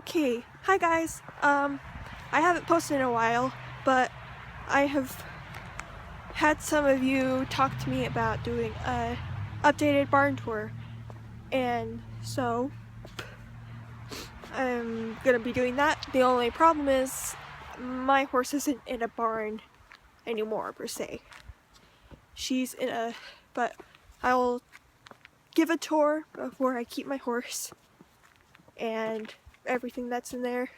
Okay, hi guys. I haven't posted in a while, but I have had some of you talk to me about doing a updated barn tour, and so I'm gonna be doing that. The only problem is my horse isn't in a barn anymore per se. She's in a, but I'll give a tour before I keep my horse and everything that's in there.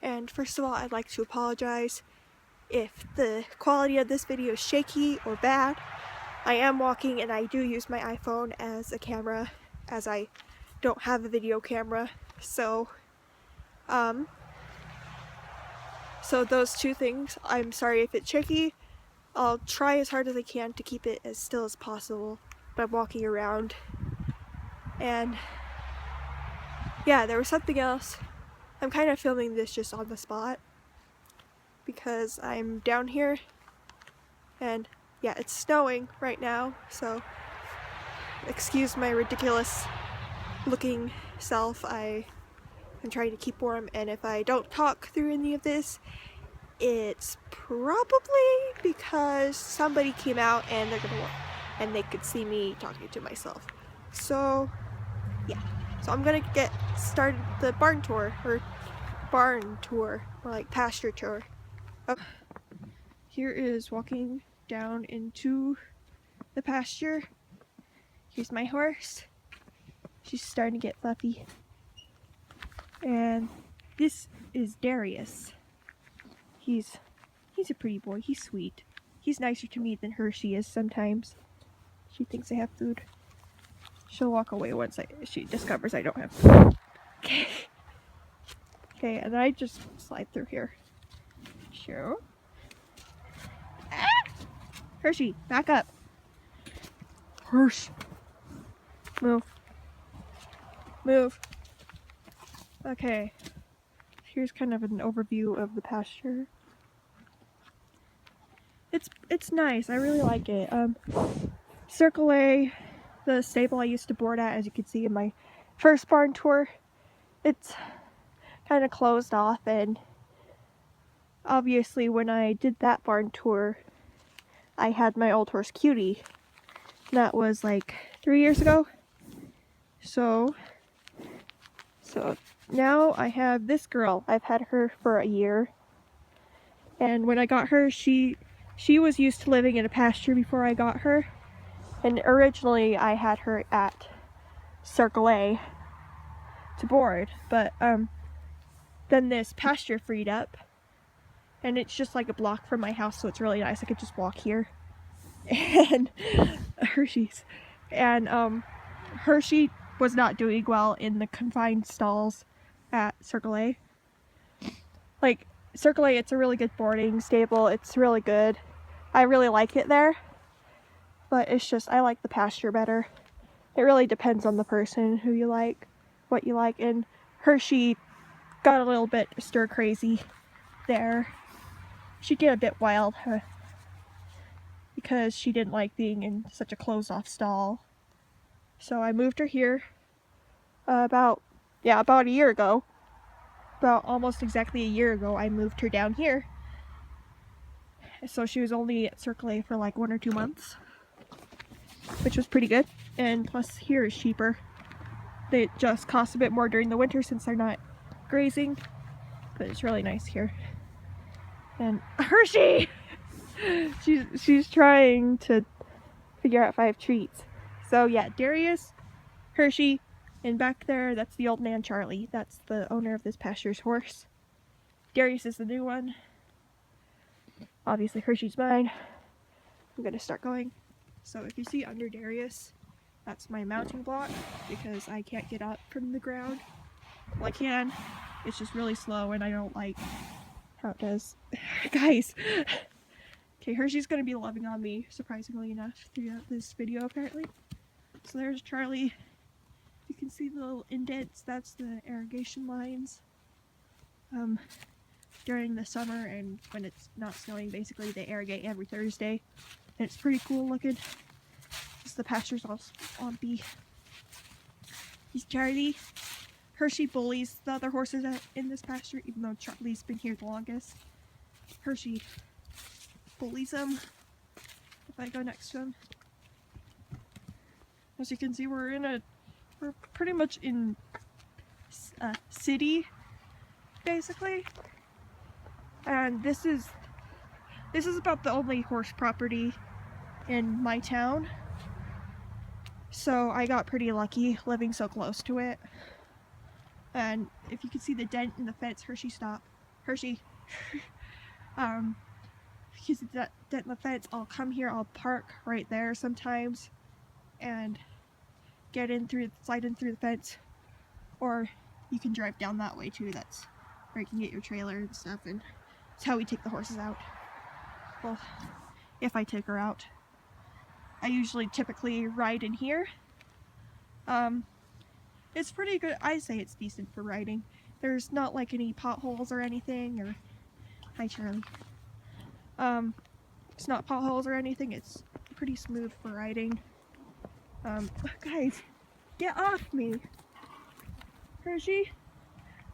And first of all, I'd like to apologize if the quality of this video is shaky or bad. I am walking and I do use my iPhone as a camera, as I don't have a video camera. So those two things, I'm sorry if it's shaky. I'll try as hard as I can to keep it as still as possible by walking around. And yeah, there was something else. I'm kind of filming this just on the spot because I'm down here and yeah, it's snowing right now, so excuse my ridiculous looking self. I am trying to keep warm, and if I don't talk through any of this, it's probably because somebody came out and and they could see me talking to myself. So yeah, so I'm gonna get started the barn tour, or more like pasture tour. Here is walking down into the pasture. Here's my horse. She's starting to get fluffy. And this is Darius. He's a pretty boy. He's sweet. He's nicer to me than Hershey is sometimes. She thinks I have food. She'll walk away once she discovers I don't have food. Okay. Okay, and I just slide through here. Sure. Ah! Hershey, back up. Hersh. Move. Move. Okay. Here's kind of an overview of the pasture. It's nice. I really like it. Circle A, the stable I used to board at, as you can see in my first barn tour, it's kind of closed off, and obviously when I did that barn tour, I had my old horse Cutie. That was like 3 years ago. So now I have this girl. I've had her for a year. And when I got her, she was used to living in a pasture before I got her. And originally I had her at Circle A to board, but then this pasture freed up, and it's just like a block from my house, so it's really nice. I could just walk here. And Hershey's, and Hershey was not doing well in the confined stalls at Circle A. Like Circle A, it's a really good boarding stable. It's really good. I really like it there. But it's just, I like the pasture better. It really depends on the person, who you like, what you like. And Hershey got a little bit stir crazy there. She'd get a bit wild because she didn't like being in such a closed off stall. So I moved her here about a year ago. About almost exactly a year ago, I moved her down here. So she was only at Circle A for like 1 or 2 months, which was pretty good. And plus here is cheaper. They just cost a bit more during the winter since they're not grazing, but it's really nice here. And Hershey! she's trying to figure out if I have treats. So yeah, Darius, Hershey, and back there, that's the old man Charlie. That's the owner of this pasture's horse. Darius is the new one. Obviously Hershey's mine. I'm gonna start going. So if you see under Darius, that's my mounting block, because I can't get up from the ground. Well, I can. It's just really slow, and I don't like how it does. Guys! Okay, Hershey's gonna be loving on me, surprisingly enough, throughout this video, apparently. So there's Charlie. You can see the little indents. That's the irrigation lines. During the summer and when it's not snowing, basically they irrigate every Thursday. And it's pretty cool looking. The pasture's all swampy. He's Charlie. Hershey bullies the other horses in this pasture, even though Charlie's been here the longest. Hershey bullies them if I go next to him. As you can see, we're pretty much in a city, basically. And this is about the only horse property in my town. So I got pretty lucky living so close to it. And if you can see the dent in the fence, Hershey, stop. Hershey. If you see that dent in the fence, I'll come here, I'll park right there sometimes and slide in through the fence. Or you can drive down that way too, that's where you can get your trailer and stuff, and it's how we take the horses out. Well, if I take her out. I typically ride in here. It's pretty good. I say it's decent for riding. There's not like any potholes or anything, or hi Charlie. It's not potholes or anything. It's pretty smooth for riding. Guys, get off me. Hershey?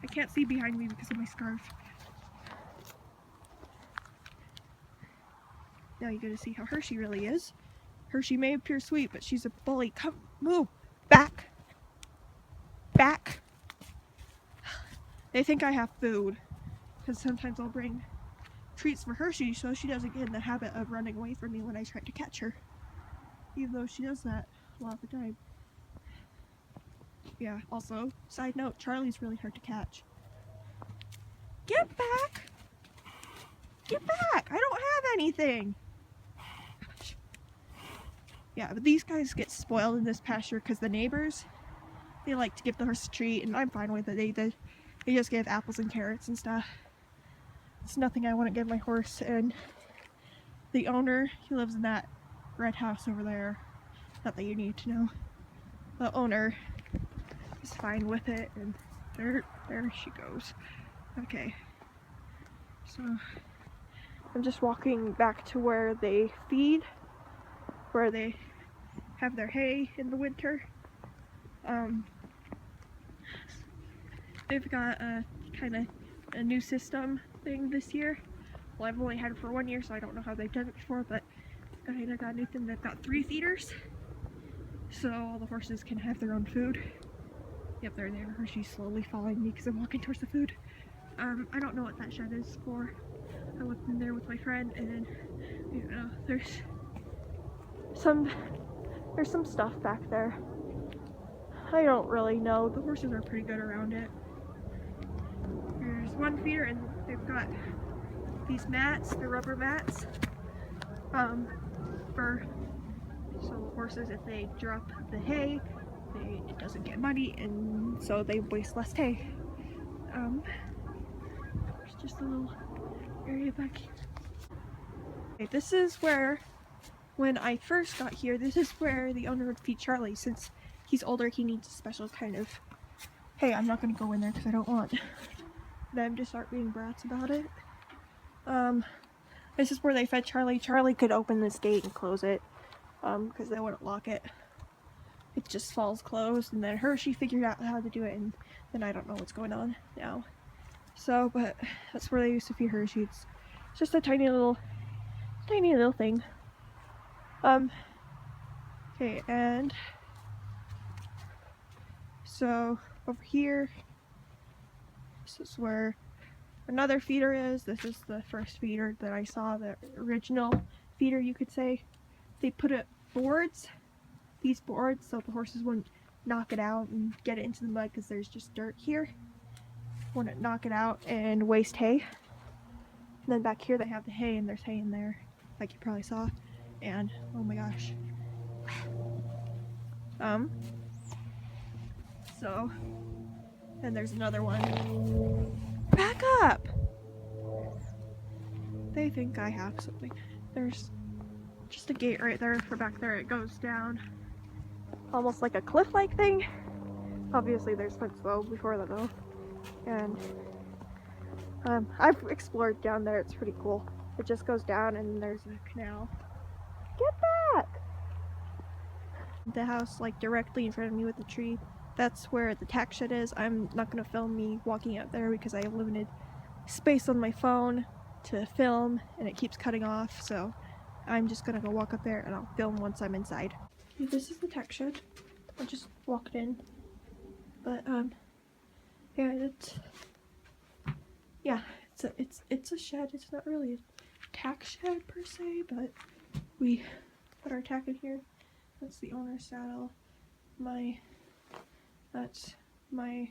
I can't see behind me because of my scarf. Now you get to see how Hershey really is. Hershey may appear sweet, but she's a bully. Come, move, back. Back. They think I have food, because sometimes I'll bring treats for Hershey so she doesn't get in the habit of running away from me when I try to catch her. Even though she does that a lot of the time. Yeah, also, side note, Charlie's really hard to catch. Get back! Get back! I don't have anything! Yeah, but these guys get spoiled in this pasture because the neighbors, they like to give the horse a treat, and I'm fine with it. They just give apples and carrots and stuff. It's nothing I want to give my horse, and the owner, he lives in that red house over there. Not that you need to know. The owner is fine with it, and there she goes. Okay, so I'm just walking back to where they feed, where they have their hay in the winter. They've got a kind of a new system thing this year. Well, I've only had it for 1 year, so I don't know how they've done it before, but kind of got a new thing. They've got 3 feeders, so all the horses can have their own food. Yep, they're there. She's slowly following me because I'm walking towards the food. I don't know what that shed is for. I looked in there with my friend, and you know, there's some stuff back there. I don't really know. The horses are pretty good around it. There's one feeder, and they've got these mats, the rubber mats, so the horses, if they drop the hay, it doesn't get muddy, and so they waste less hay. There's just a little area back here. Okay, this is where, when I first got here, this is where the owner would feed Charlie. Since he's older, he needs a special kind of, hey, I'm not going to go in there because I don't want them to start being brats about it. This is where they fed Charlie. Charlie could open this gate and close it, because they wouldn't lock it. It just falls closed, and then Hershey figured out how to do it, and then I don't know what's going on now. So, but that's where they used to feed Hershey. It's just a tiny little thing. Okay, and so over here, this is where another feeder is. This is the first feeder that I saw, the original feeder, you could say. They put up these boards, so the horses wouldn't knock it out and get it into the mud because there's just dirt here. Wouldn't knock it out and waste hay. And then back here they have the hay, and there's hay in there, like you probably saw. And oh my gosh. So, and there's another one. Back up! They think I have something. There's just a gate right there for back there. It goes down almost like a cliff-like thing. Obviously there's fence though before that though. And I've explored down there. It's pretty cool. It just goes down and there's a canal. Get back! The house like directly in front of me with the tree. that's where the tack shed is. I'm not going to film me walking out there because I have limited space on my phone to film and it keeps cutting off, so I'm just going to go walk up there and I'll film once I'm inside. Okay, this is the tack shed. I just walked in, but yeah, it's a shed. It's not really a tack shed per se, but we put our tack in here. That's the owner's saddle. That's my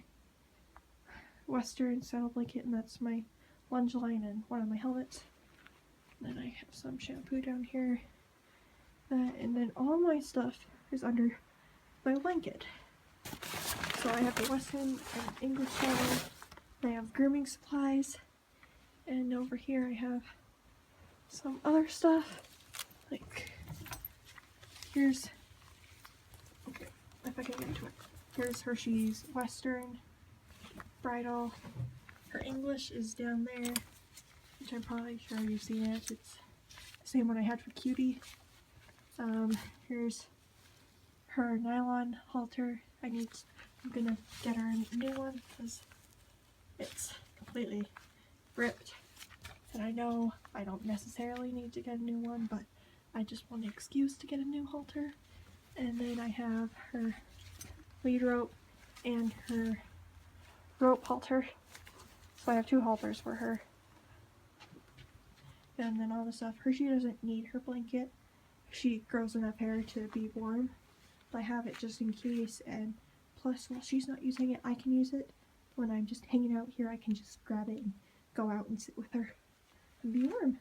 Western saddle blanket, and that's my lunge line and one of my helmets. And then I have some shampoo down here. And then all my stuff is under my blanket. So I have the Western and English saddle. I have grooming supplies. And over here I have some other stuff. Like, here's, okay, if I can get into it. Here's Hershey's Western bridle. Her English is down there, which I'm probably sure you've seen it. It's the same one I had for Cutie. Here's her nylon halter. I'm gonna get her a new one because it's completely ripped. And I know I don't necessarily need to get a new one, but I just want an excuse to get a new halter. And then I have her lead rope and her rope halter. So I have 2 halters for her. And then all the stuff. Hershey doesn't need her blanket. She grows enough hair to be warm. But I have it just in case, and plus while she's not using it, I can use it. When I'm just hanging out here, I can just grab it and go out and sit with her and be warm.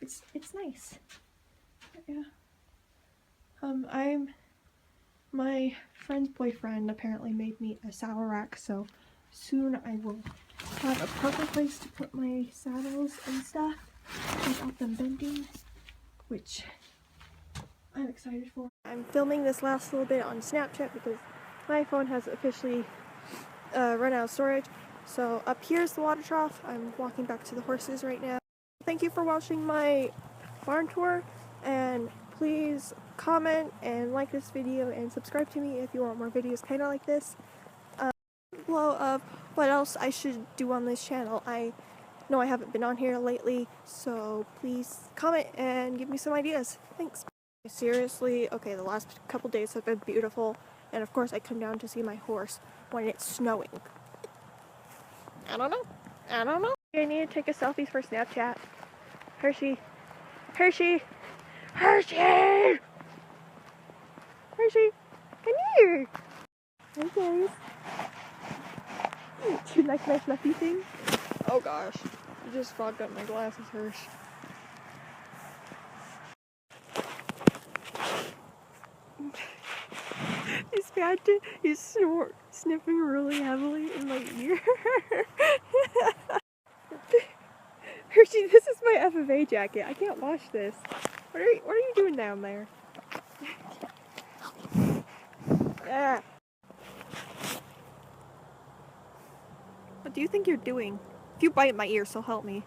It's nice. Yeah. My friend's boyfriend apparently made me a saddle rack, so soon I will have a proper place to put my saddles and stuff without them bending, which I'm excited for. I'm filming this last little bit on Snapchat because my phone has officially run out of storage. So up here's the water trough. I'm walking back to the horses right now. Thank you for watching my barn tour, and please comment and like this video and subscribe to me if you want more videos kind of like this. Below of what else I should do on this channel. I know I haven't been on here lately, so please comment and give me some ideas. Thanks. Seriously, okay, the last couple days have been beautiful, and of course I come down to see my horse when it's snowing. I don't know. I need to take a selfie for Snapchat. Hershey! Hershey! Hershey! Hershey! Come here! Hey guys! Do you like my fluffy thing? Oh gosh, you just fogged up my glasses, Hersh. He's sniffing really heavily in my ear. Hershey, this is my FFA jacket. I can't wash this. What are you doing down there? Ah. What do you think you're doing? If you bite my ear, so help me.